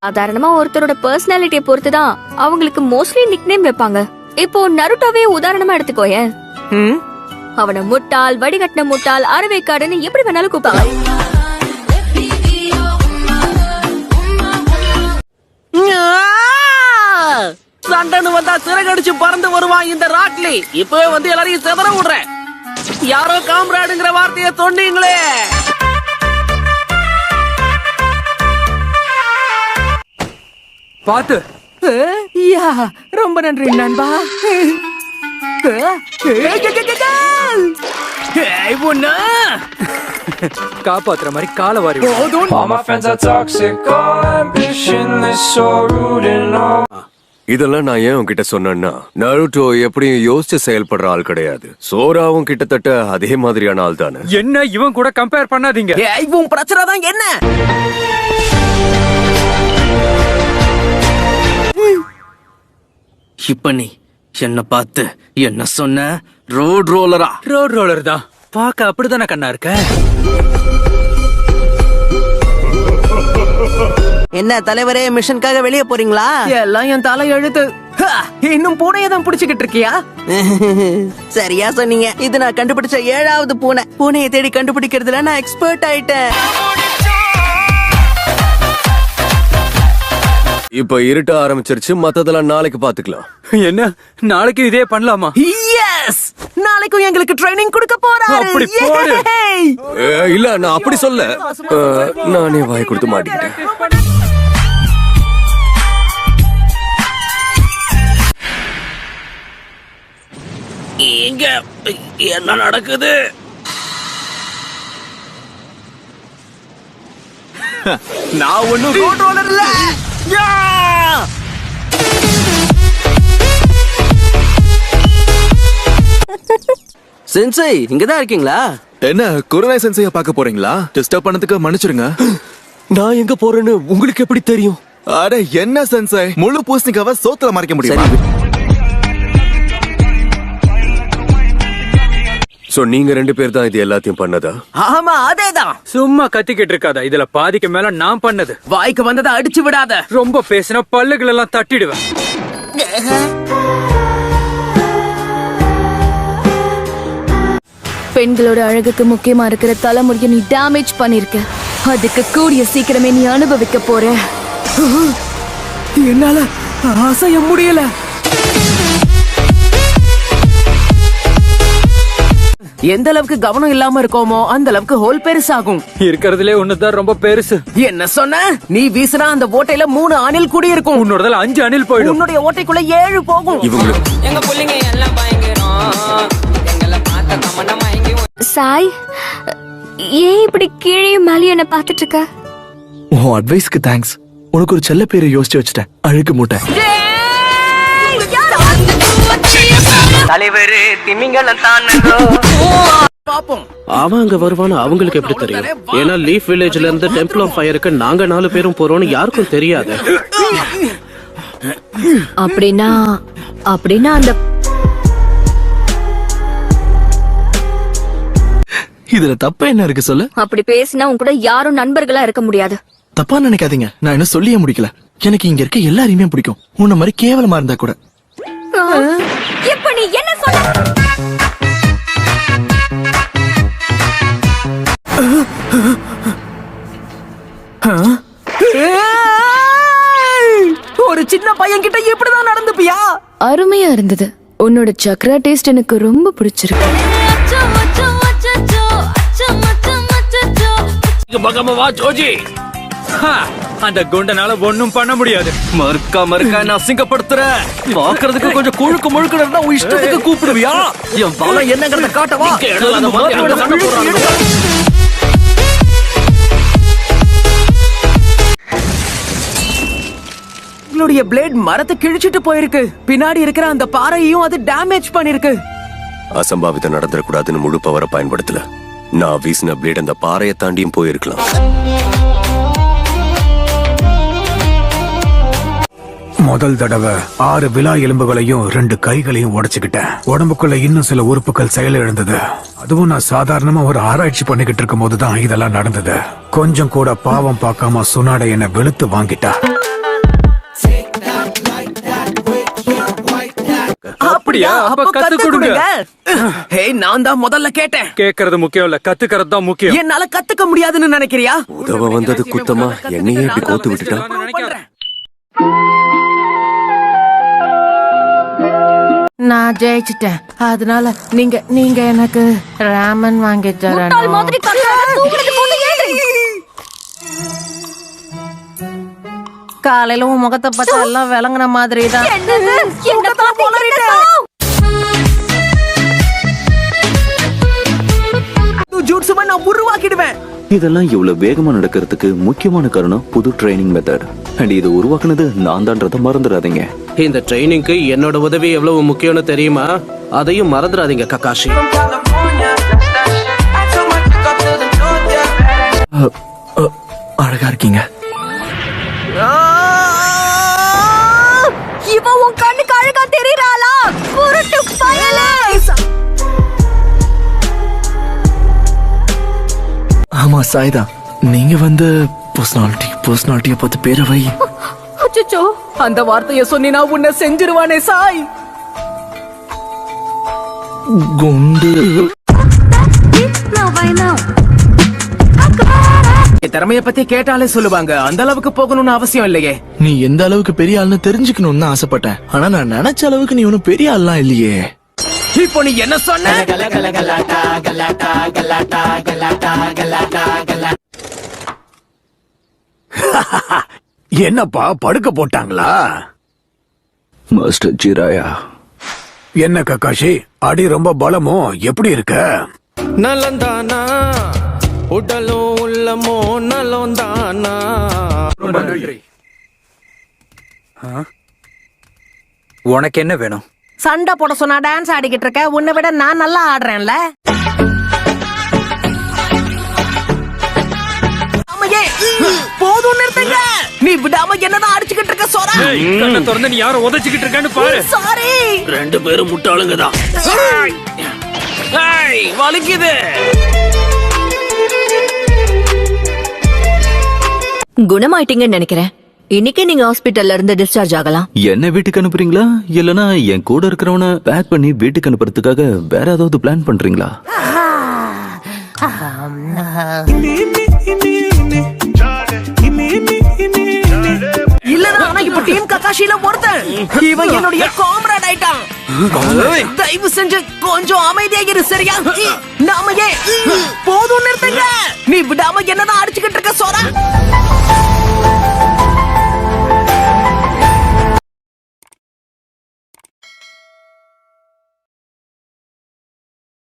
சாதாரணமா ஒருத்தரோட பர்சனாலிட்டியை பொறுத்துதான் அவங்களுக்கு மோஸ்ட்லி நிக்நேம் வைப்பாங்க. இப்போ நருட்டோவே உதாரணமா எடுத்துக்கோயேன். அவன முட்டாள், வடிகட்டின முட்டாள், அறவைக்காடுன்னு எப்படி வேணாலும் கூப்பிடலாம். சண்டன்னு வந்தா சிறகடிச்சு பறந்து வருவான் இந்த ராக்லி. இப்பவே வந்து எல்லாரையும் செதற விடுறேன். யாரோ காம்ராடுங்கிற வார்த்தையை சொன்னீங்களே. பாத்து. ரொம்ப நன்றி நண்பா. காப்பாத்துற மாதிரி கால வாரி. இதெல்லாம் நான் ஏன் உன்கிட்ட சொன்னேன்னா, நருட்டோ எப்படியும் யோசிச்சு செயல்படுற ஆள் கிடையாது. சோராவும் கிட்டத்தட்ட அதே மாதிரியான ஆள் தானே. என்ன இவன் கூட கம்பேர் பண்ணாதீங்க. இவன் பிரச்சனை தான் என்ன? இப்ப நீ என்ன பார்த்து என்ன சொன்ன? ரோட் ரோலரா? ரோட் ரோலர் தான். பாக்க அப்படித்தானே கண்ணா இருக்க. என்ன தலைவரே, மிஷனுக்காக வெளியே போறீங்களா? எல்லாம் என் தலை எழுத்து. இன்னும் பூனையை தான் புடிச்சுக்கிட்டு இருக்கியா? சரியா சொன்னீங்க. இது நான் கண்டுபிடிச்ச 7வது பூனை. பூனையை தேடி கண்டுபிடிக்கிறதுல நான் எக்ஸ்பர்ட் ஆயிட்டேன். இப்ப இருட்ட ஆரம்பிச்சிருச்சு. மத்ததெல்லாம் நாளைக்கு பாத்துக்கலாம். என்ன நாளைக்கு இதே பண்ணலாமா? எஸ், நாளைக்கும் எங்களுக்கு ட்ரைனிங் கொடுக்க போறாரு. அப்படி போடு. இல்ல, நான் அப்படி சொல்ல. நானே வாய் கொடுத்து மாட்டிக்கிட்டேன். இங்க என்ன நடக்குது? நான் ஒண்ணும் ரோட் ரோலர் இல்ல. சென்சை, இங்கதான் இருக்கீங்களா? என்ன குருநாய் சென்சைய பார்க்க போறீங்களா? டிஸ்டர்ப் பண்ணதுக்கு மன்னிச்சிருங்க. நான் எங்க போறேன்னு உங்களுக்கு எப்படி தெரியும்? அட என்ன சென்சை, முழு பூசணிக்காவை சோத்துல மறைக்க முடியுமா? சோ நீங்க 2 பேர் தான் இது எல்லாத்தையும் பண்ணதா? ஆமா, அதேதான். சும்மா கத்திக்கிட்டு இருக்காத. இதுல பாதிக்கு மேல நான் பண்ணது. வாய்க்கு வந்ததை அடிச்சு விடாத. ரொம்ப பேசினா பல்லுகள் எல்லாம் தட்டிடுவேன். பெண்களோட அழகுக்கு முக்கியமா இருக்கிற தலைமுறையை நீ டேமேஜ் பண்ணிருக்க. அதுக்கு கூடிய சீக்கிரமே நீ அனுபவிக்க போற. என்னால அசைய முடியல. எந்த அளவுக்கு கவனம் இல்லாம இருக்கோமோ அந்த அளவுக்கு ஹோல் பெருசாகும். இருக்கிறதுலே ஒண்ணுதான் ரொம்ப பெருசு. என்ன சொன்ன? நீ வீசினா அந்த ஓட்டையில 3 அணில் கூடி இருக்கும். உன்னோடதுல 5 அணில் போயிடும். உன்னுடைய ஓட்டைக்குள்ள 7 போகும். எங்க புள்ளைங்க எல்லாம் பயங்கரம். எங்களை பார்த்த கமன மயங்கி. சாய், ஏன் இப்படி கீழே மேலே என்ன பாத்துட்டு இருக்க? உன் அட்வைஸ்க்கு தேங்க்ஸ். உனக்கு ஒரு செல்ல பேரை யோசிச்சு வச்சுட்டேன். அழுக்கு மூட்டை. தலைவரு திமிங்கலம் தான். பாப்போம். அவன் அங்க வருவான்னு அவங்களுக்கு எப்படி தெரியும்? ஏன்னா லீஃப் வில்லேஜ்ல இருந்து டெம்பிள் ஆஃப் ஃபயருக்கு நாங்க 4 பேரும் போறோம்னு யாருக்கும் தெரியாது. அப்படின்னா அந்த இதுல தப்பா என்ன இருக்கு சொல்லு? அப்படி பேசினா உன் கூட யாரும் நண்பர்களா இருக்க முடியாது. தப்பா நினைக்காதீங்க. நான் இன்னும் சொல்லியே முடிக்கல. எனக்கு இங்க இருக்க எல்லாரையுமே பிடிக்கும். உன்ன மாதிரி கேவலமா இருந்தா கூட. இப்ப நீ என்ன சொன்ன? ஒரு சின்ன பையன் கிட்ட இப்படிதான் நடந்துப்பியா? அருமையா இருந்தது. உன்னோட சக்ரா டேஸ்ட் எனக்கு ரொம்ப பிடிச்சிருக்கு. பக்கமா வா ஜோஜி. அந்த குண்டனால ஒண்ணும் பண்ண முடியாது. மறுக்கா நான் அசிங்கப்படுத்துற. பாக்குறதுக்கு கொஞ்சம் குழுக்கு முழுக்க இருந்தா உன் இஷ்டத்துக்கு கூப்பிடுவியா? என் பலம் என்னங்கறத காட்டவா? உங்களுடைய பிளேட் மரத்தை கிழிச்சிட்டு போயிருக்கு. பின்னாடி இருக்கிற அந்த பாறையையும் அது டேமேஜ் பண்ணிருக்கு. அசம்பாவிதம் நடந்துடக்கூடாதுன்னு முழு பவரை பயன்படுத்தல. நான் வீசின பிளேட் அந்த பாறையை தாண்டியும் போயிருக்கலாம். முதல் தடவை 6 விலா எலும்புகளையும் 2 கைகளையும் உடைச்சுக்கிட்டேன். உடம்புக்குள்ள இன்னும் சில உறுப்புகள் செயலிழந்தது. அதுவும் நான் சாதாரணமா ஒரு ஆராய்ச்சி பண்ணிக்கிட்டு இருக்கும் போதுதான் இதெல்லாம் நடந்தது. கொஞ்சம் கூட பாவம் பார்க்காம சுனாடை என்ன வெளுத்து வாங்கிட்டா. அப்படியா? அப்ப அப்ப கத்து கொடுங்க. ஹே, நான் தான் முதல்ல கேட்டேன். கேக்குறது முக்கியம் இல்ல, கத்துக்கிறது தான் முக்கியம். என்னால கத்துக்க முடியாதுன்னு நினைக்கிறியா? உதவ வந்தது குத்தமா என்னையே இப்படி கோத்து விட்டுட்டான். நான் ஜெயிச்சிட்டேன். அதனால நீங்க எனக்கு ராமன் வாங்கி முட்டாள் மாதிரி கத்தாத, தூங்குறது போது ஏறு. காலையில உன் முகத்தை பார்த்தா எல்லாம் விளங்குன மாதிரி தான். என்னது? என்ன பார்த்து ஜூட்ஸுவை நான் உருவாக்கிடுவேன். இதெல்லாம் இவ்வளவு வேகமா நடக்கிறதுக்கு முக்கியமான காரணம் புது ட்ரைனிங் மெத்தட். அண்ட் இது உருவாக்குனது நான் தான்றத மறந்துடாதீங்க. இந்த ட்ரைனிங்க்கு என்னோட உதவி எவ்வளவு முக்கியம்னு தெரியுமா? அதையும் மறந்துடாதீங்க கக்காஷி. அழகா இருக்கீங்க. இவன் உன் கண்ணுக்கு அழகா தெரியறாளா? குருட்டு பயலே. ஆமா சாய்தா, நீங்க வந்து பர்சனாலிட்டிய பார்த்து பேரை வை. அச்சச்சோ, அந்த வார்த்தைய சொன்னா உன்னை செஞ்சிருவானே சாய். குண்டு திறமைய பத்தி கேட்டாலே சொல்லுவாங்க. அந்த அளவுக்கு போகணும்னு அவசியம் இல்லையே. நீ எந்த அளவுக்கு பெரிய ஆள்னு தெரிஞ்சுக்கணும்னு தான் ஆசைப்பட்டேன். ஆனா நான் நினைச்ச அளவுக்கு நீ ஒன்னும் பெரிய ஆள்லாம் இல்லையே. இப்போ நீ என்ன சொன்ன? என்னப்பா படுக்க போட்டாங்களா? மாஸ்டர் ஜீராயா, என்ன கக்காஷி, அடி ரொம்ப பலமோ? எப்படி இருக்க? நலந்தானா உடலும் உள்ளமோ நலந்தானா. ரொம்ப நன்றி. உனக்கு என்ன வேணும்? சண்டை போட சொன்னா டான்ஸ் ஆடிக்கிட்டு இருக்க. உன்னை விட நான் நல்லா ஆடுறேன்ல. போதும், நிறுத்துங்க. நீ விடாம என்னதான் அடிச்சுக்கிட்டு இருக்க சோரா? ஏய், கண்ணை திறந்து நீ யாரை உதைச்சுக்கிட்டு இருக்கேன்னு பாரு. சாரி. ரெண்டு பேரும் முட்டாளுங்க தான். வலிக்குது. குணமாயிட்டீங்கன்னு நினைக்கிறேன். இன்னைக்கு நீங்க ஹாஸ்பிடல்ல இருந்து டிஸ்சார்ஜ் ஆகலாம். என்ன வீட்டுக்கு அனுப்புறீங்களா இல்லனா என் கூட இருக்கிறவன பேக் பண்ணி வீட்டுக்கு அனுப்புறதுக்காக வேற ஏதாவது பிளான் பண்றீங்களா? இல்லடா, ஆனா இப்ப டீம் கக்காஷில ஒருத்தன். இவன் என்னுடைய காம்ரேட் ஆயிட்டான். தயவு செஞ்சு கொஞ்சம் அமைதியா இரு, சரியா? நாம ஏன் போதும், நிறுத்துங்க. நீ விடாம என்னதான் அடிச்சுக்கிட்டு இருக்க சோரா?